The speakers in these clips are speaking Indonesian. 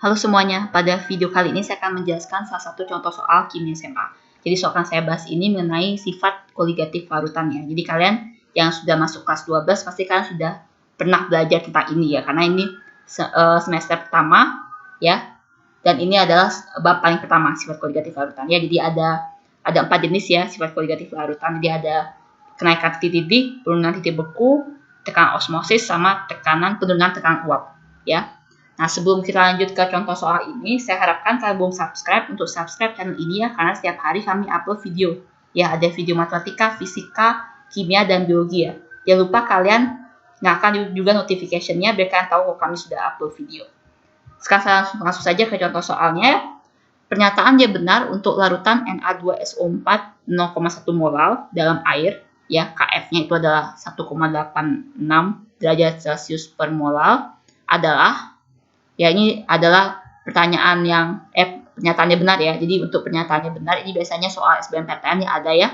Halo semuanya, pada video kali ini saya akan menjelaskan salah satu contoh soal kimia SMA. Jadi soal yang saya bahas ini mengenai sifat koligatif larutan ya. Jadi kalian yang sudah masuk kelas 12 pasti kalian sudah pernah belajar tentang ini ya. Karena ini semester pertama ya. Dan ini adalah bab paling pertama sifat koligatif larutan ya. Jadi ada 4 jenis ya sifat koligatif larutan. Jadi ada kenaikan titik, penurunan titik beku, tekanan osmosis, sama penurunan tekanan uap ya. Nah, sebelum kita lanjut ke contoh soal ini, saya harapkan kalian belum subscribe untuk subscribe channel ini ya, karena setiap hari kami upload video. Ya, ada video matematika, fisika, kimia, dan biologi ya. Jangan lupa kalian nyalakan juga notification-nya biar kalian tahu kalau kami sudah upload video. Sekarang saya langsung saja ke contoh soalnya. Pernyataan dia benar untuk larutan Na2SO4 0,1 mol dalam air, ya, KF-nya itu adalah 1,86 derajat Celcius per mol adalah, ya ini adalah pernyataannya benar ya. Jadi untuk pernyataannya benar ini biasanya soal SBMPTN yang ada ya.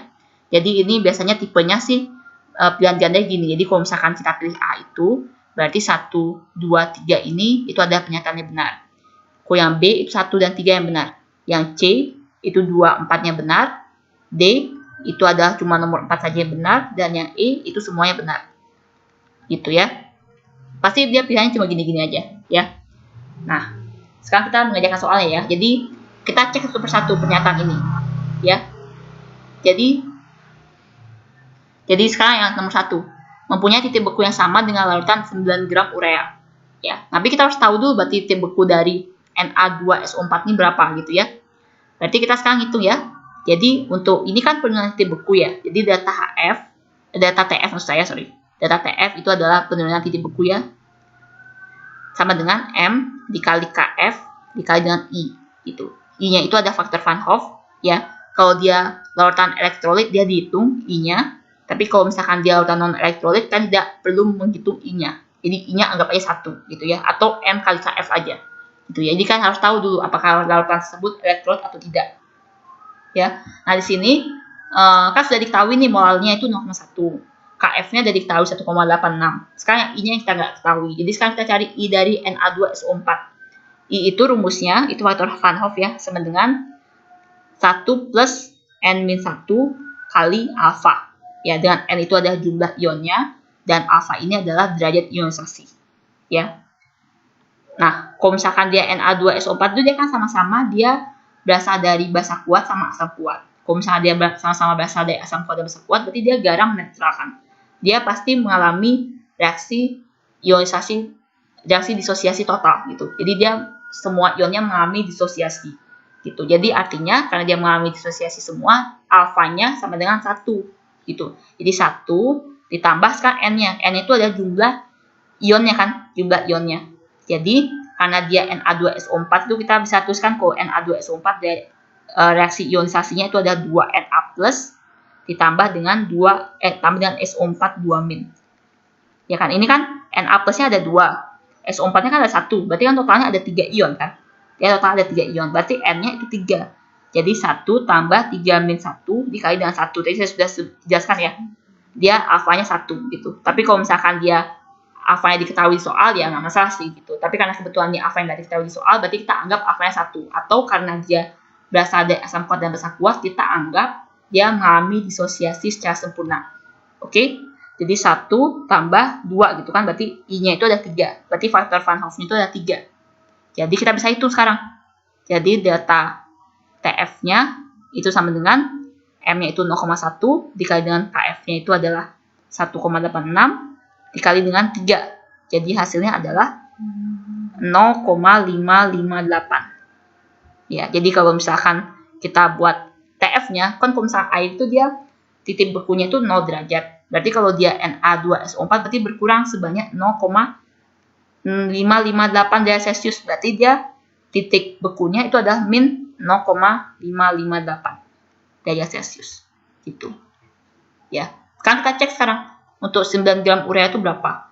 Jadi ini biasanya tipenya sih pilihan ganda gini. Jadi kalau misalkan kita pilih A itu berarti 1, 2, 3 ini itu ada pernyataannya benar. Kalau yang B itu 1 dan 3 yang benar. Yang C itu 2, 4-nya benar. D itu adalah cuma nomor 4 saja yang benar. Dan yang E itu semuanya benar. Gitu ya. Pasti dia pilihannya cuma gini-gini aja ya. Nah, sekarang kita mengerjakan soalnya ya. Jadi, kita cek satu persatu pernyataan ini. Ya. Jadi sekarang yang nomor 1. Mempunyai titik beku yang sama dengan larutan 9 gram urea. Ya. Tapi kita harus tahu dulu berarti titik beku dari Na2SO4 ini berapa gitu ya. Berarti kita sekarang hitung ya. Jadi, untuk ini kan penurunan titik beku ya. Jadi, data TF maksud saya, Data TF itu adalah penurunan titik beku ya. Sama dengan M dikali KF dikali dengan I gitu. I-nya itu ada faktor Van Hoff ya. Kalau dia larutan elektrolit dia dihitung I-nya, tapi kalau misalkan dia larutan non elektrolit kan tidak perlu menghitung I-nya. Jadi I-nya anggap aja 1 gitu ya, atau M kali KF aja. Gitu ya. Jadi kan harus tahu dulu apakah larutan tersebut elektrolit atau tidak. Ya. Nah, di sini kan sudah diketahui nih molalnya itu 0,1. KF-nya dari diketahui 1,86. Sekarang yang I-nya kita nggak ketahui. Jadi sekarang kita cari I dari Na2SO4. I itu rumusnya, itu faktor Van Hoff ya, sama dengan 1 plus N-1 kali alfa. Ya, dengan N itu adalah jumlah ionnya, dan alfa ini adalah derajat ionisasi. Ya. Nah, kalau misalkan dia Na2SO4 itu dia kan sama-sama dia berasal dari basa kuat sama asam kuat. Kalau misalnya dia sama-sama berasal dari asam kuat dan basa kuat, berarti dia garam menetralkan. Dia pasti mengalami reaksi disosiasi total gitu. Jadi dia semua ionnya mengalami disosiasi gitu. Jadi artinya karena dia mengalami disosiasi semua, alfanya sama dengan 1 gitu. Jadi 1 ditambah sekarang N-nya. N itu adalah jumlah ionnya kan, jumlah ionnya. Jadi karena dia Na2SO4 itu kita bisa tuliskan kalau Na2SO4 dari reaksi ionisasinya itu ada 2Na+ ditambah dengan tambah dengan SO4 2-. Ya kan, ini kan Na+-nya ada 2. SO4-nya kan ada 1. Berarti kan totalnya ada 3 ion kan. Ya, total ada 3 ion. Berarti N-nya itu 3. Jadi 1 tambah 3-1 dikali dengan 1. Tadi saya sudah jelaskan ya. Dia alfanya 1 gitu. Tapi kalau misalkan dia alfanya diketahui di soal ya nggak masalah sih gitu. Tapi karena kebetulan dia alfa yang nggak diketahui di soal, berarti kita anggap alfanya 1. Atau karena dia berasal dari asam kuat dan basa kuat, kita anggap dia mengalami disosiasi secara sempurna. Oke? Jadi 1 tambah 2 gitu kan, berarti I-nya itu ada 3. Berarti faktor Van Hoff-nya itu ada 3. Jadi kita bisa hitung sekarang. Jadi data TF-nya itu sama dengan M-nya itu 0,1 dikali dengan KF-nya itu adalah 1,86 dikali dengan 3. Jadi hasilnya adalah 0,558. Ya, jadi kalau misalkan kita buat TF-nya, kan kalau misalkan air itu dia titik bekunya itu 0 derajat. Berarti kalau dia Na2SO4 berarti berkurang sebanyak 0,558 derajat Celcius. Berarti dia titik bekunya itu adalah min 0,558 derajat Celcius. Gitu. Ya. Kan kita cek sekarang untuk 9 gram urea itu berapa.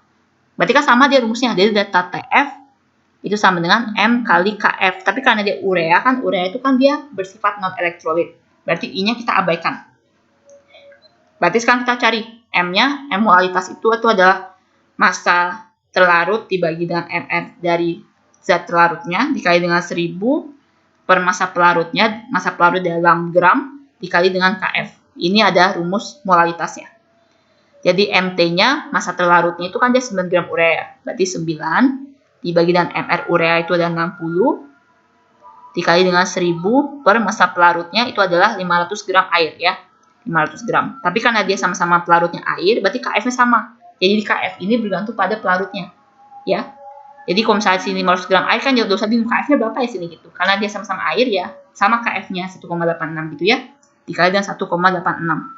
Berarti kan sama dia rumusnya. Jadi data TF itu sama dengan M kali KF. Tapi karena dia urea itu kan dia bersifat non elektrolit. Berarti I-nya kita abaikan. Berarti sekarang kita cari M-nya. M molalitas itu adalah massa terlarut dibagi dengan MR dari zat pelarutnya dikali dengan 1000 per massa pelarutnya, massa pelarut dalam gram dikali dengan Kf. Ini ada rumus molaritasnya. Jadi MT-nya, massa pelarutnya itu kan dia 9 gram urea. Berarti 9 dibagi dengan mR urea itu adalah 60 dikali dengan 1000 per massa pelarutnya itu adalah 500 gram air ya. 500 gram. Tapi karena dia sama-sama pelarutnya air, berarti Kf-nya sama. Jadi Kf ini bergantung pada pelarutnya. Ya. Jadi kalau misalnya sini 500 gram air kan jauh-jauh bingung Kf-nya berapa ya sini gitu. Karena dia sama-sama air ya, sama Kf-nya 1,86 gitu ya. Dikali dengan 1,86.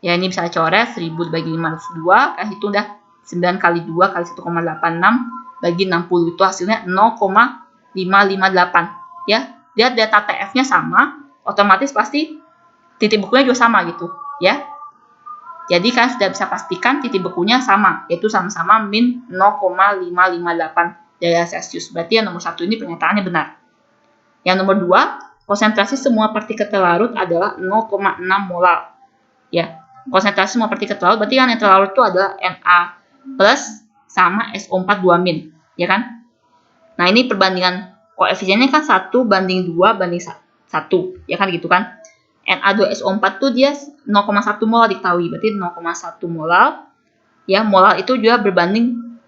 Ya ini bisa coret 1000 dibagi 502, kan hitung dah 9 kali 2 kali 1,86 bagi 60 itu hasilnya 0,558 ya. Dia data TF-nya sama, otomatis pasti titik bekunya juga sama gitu ya. Jadi kan sudah bisa pastikan titik bekunya sama, yaitu sama-sama min 0,558 derajat Celcius. Berarti yang nomor 1 ini pernyataannya benar. Yang nomor 2, konsentrasi semua partikel terlarut adalah 0,6 molar. Ya, konsentrasi semua partikel terlarut berarti kan yang terlarut itu adalah Na plus sama SO4 2-, ya kan? Nah, ini perbandingan koefisiennya kan 1:2 banding 1, ya kan gitu kan? Na2SO4 tuh dia 0,1 molar diketahui, berarti 0,1 molar. Ya, molar itu juga berbanding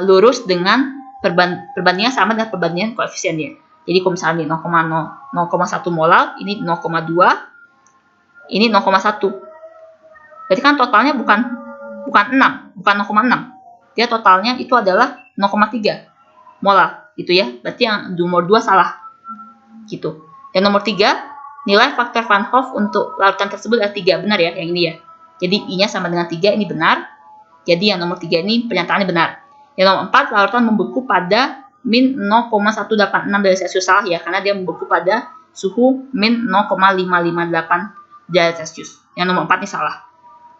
lurus dengan perbandingan sama dengan perbandingan koefisiennya. Jadi kalau misalnya 0,1 molar, ini 0,2, ini 0,1. Berarti kan totalnya bukan 0,6. Dia totalnya itu adalah 0,3 molar, gitu ya. Berarti yang nomor 2 salah. Gitu. Dan nomor 3, nilai faktor Van Hoff untuk larutan tersebut adalah 3. Benar ya, yang ini ya. Jadi I-nya sama dengan 3, ini benar. Jadi yang nomor 3 ini pernyataannya benar. Yang nomor 4, larutan membeku pada min 0,186 derajat Celcius salah ya, karena dia membeku pada suhu min 0,558 derajat Celcius. Yang nomor 4 ini salah.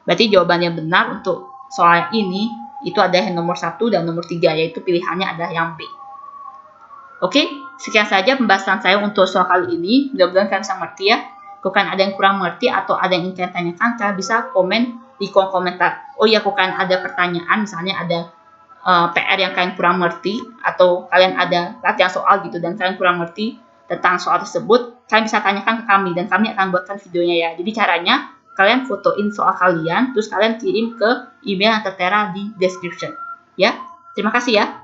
Berarti jawabannya benar untuk soal ini, itu ada yang nomor 1 dan nomor 3, yaitu pilihannya adalah yang B. Oke, sekian saja pembahasan saya untuk soal kali ini. Mudah-mudahan kalian bisa mengerti ya. Kalau kalian ada yang kurang mengerti atau ada yang ingin kalian tanyakan, kalian bisa komen di kolom komentar. Oh iya, kalau kalian ada pertanyaan, misalnya ada PR yang kalian kurang mengerti, atau kalian ada latihan soal gitu, dan kalian kurang mengerti tentang soal tersebut, kalian bisa tanyakan ke kami, dan kami akan buatkan videonya ya. Jadi caranya, kalian fotoin soal kalian, terus kalian kirim ke email yang tertera di description. Ya, terima kasih ya.